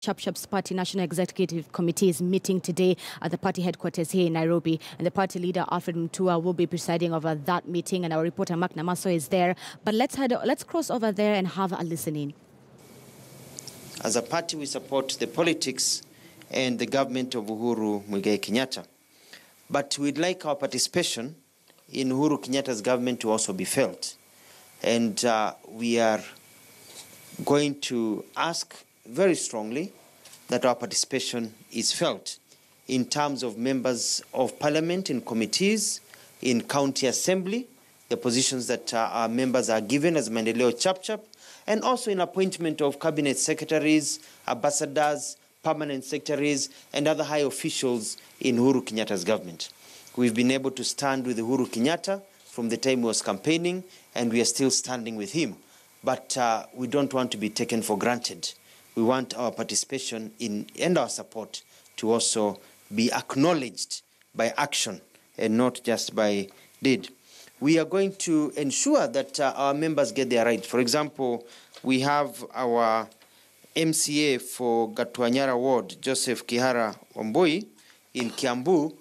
Chap Chap's party National Executive Committee is meeting today at the party headquarters here in Nairobi, and the party leader Alfred Mutua will be presiding over that meeting, and our reporter Mark Namaso is there. But let's cross over there and have a listening. As a party, we support the politics and the government of Uhuru Muigai Kenyatta, but we'd like our participation in Uhuru Kenyatta's government to also be felt, and we are going to ask very strongly that our participation is felt in terms of members of parliament, in committees, in county assembly, the positions that our members are given as Mandeleo Chap Chap, and also in appointment of cabinet secretaries, ambassadors, permanent secretaries, and other high officials in Uhuru Kenyatta's government. We've been able to stand with Uhuru Kenyatta from the time he was campaigning, and we are still standing with him. But we don't want to be taken for granted. We want our participation and our support to also be acknowledged by action and not just by deed. We are going to ensure that our members get their rights. For example, we have our MCA for Gatwanyara Ward, Joseph Kihara Wambui, in Kiambu.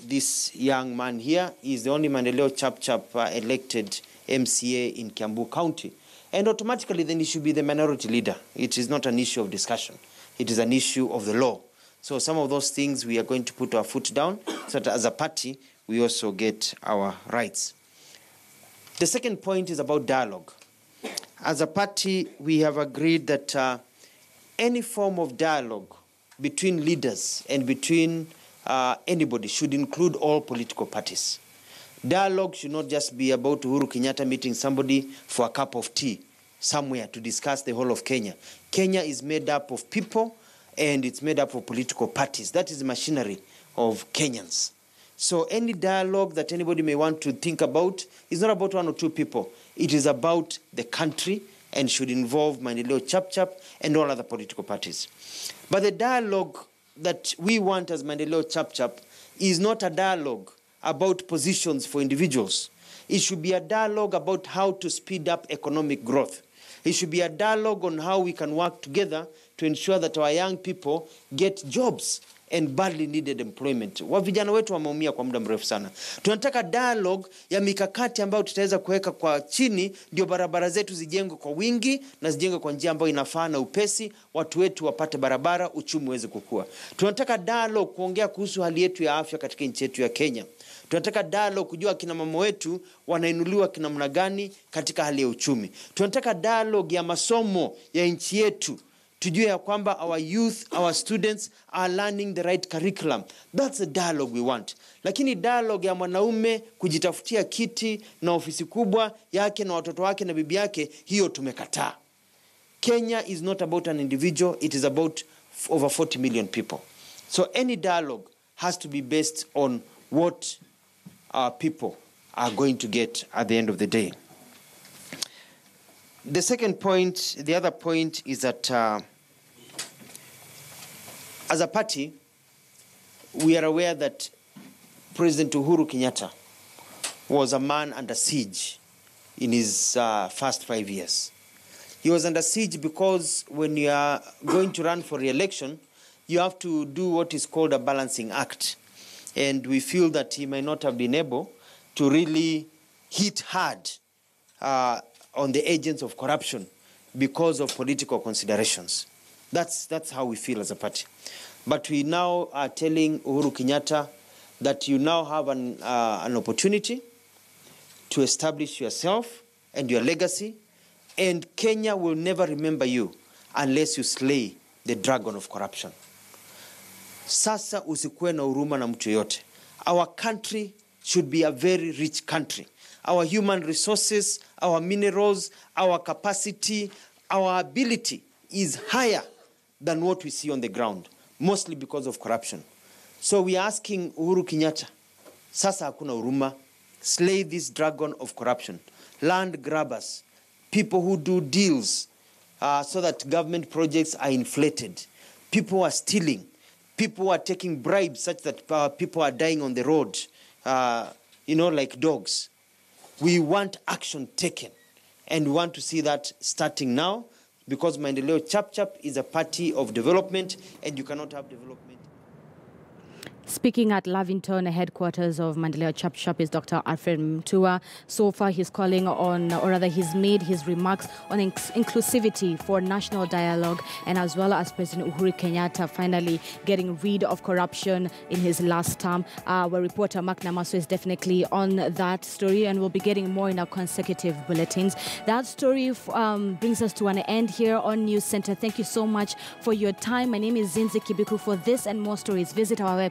This young man here is the only Mandeleo Chap Chap elected MCA in Kiambu County. And automatically then he should be the minority leader. It is not an issue of discussion. It is an issue of the law. So some of those things we are going to put our foot down so that as a party we also get our rights. The second point is about dialogue. As a party we have agreed that any form of dialogue between leaders and between anybody should include all political parties. Dialogue should not just be about Uhuru Kenyatta meeting somebody for a cup of tea somewhere to discuss the whole of Kenya. Kenya is made up of people and it's made up of political parties. That is the machinery of Kenyans. So any dialogue that anybody may want to think about is not about one or two people. It is about the country and should involve Mandeleo Chap Chap and all other political parties. But the dialogue that we want as Mandeleo Chap Chap is not a dialogue about positions for individuals. It should be a dialogue about how to speed up economic growth. It should be a dialogue on how we can work together to ensure that our young people get jobs and badly needed employment. Vijana wetu wameumia kwa muda mrefu sana. Tunataka dialogue ya mikakati ambayo tutaweza kuweka kwa chini ndio barabara zetu zijengwe kwa wingi na zijengwe kwa njia ambayo inafaa na upesi, watu wetu wapate barabara, uchumi uweze kukua. Tunataka dialogue kuongea kuhusu hali yetu ya afya katika nchi yetu ya Kenya. Tunataka dialogue kujua kina mama wetu wanainuliwa kinamna gani katika hali ya uchumi. Tunataka dialogue ya masomo ya nchi yetu. Tujue ya kwamba our youth, our students are learning the right curriculum. That's the dialogue we want. Lakini dialogue ya mwanaume kujitafutia kiti na ofisi kubwa yake na watoto wake na bibi yake, hiyo tumekataa. Kenya is not about an individual, it is about over 40 million people. So any dialogue has to be based on what our people are going to get at the end of the day. The second point, the other point is that as a party, we are aware that President Uhuru Kenyatta was a man under siege in his first 5 years. He was under siege because when you are going to run for re-election, you have to do what is called a balancing act. And we feel that he might not have been able to really hit hard on the agents of corruption because of political considerations. That's how we feel as a party. But we now are telling Uhuru Kenyatta that you now have an opportunity to establish yourself and your legacy, and Kenya will never remember you unless you slay the dragon of corruption. Sasa usikuwe na huruma na mtu yote. Our country should be a very rich country. Our human resources, our minerals, our capacity, our ability is higher than what we see on the ground, mostly because of corruption. So we are asking Uhuru Kenyatta, sasa hakuna huruma, slay this dragon of corruption. Land grabbers, people who do deals so that government projects are inflated. People are stealing. People are taking bribes such that people are dying on the road, like dogs. We want action taken, and we want to see that starting now. because Mandeleo Chap Chap is a party of development, and you cannot have development. Speaking at Lavington, headquarters of Mandeleo Chap Chap, is Dr. Alfred Mutua. So far, he's calling on, or rather, he's made his remarks on inclusivity for national dialogue, and as well as President Uhuru Kenyatta finally getting rid of corruption in his last term. Our reporter Mark Namaso is definitely on that story, and we'll be getting more in our consecutive bulletins. That story brings us to an end here on News Center. Thank you so much for your time. My name is Zinzi Kibiku. For this and more stories, visit our website.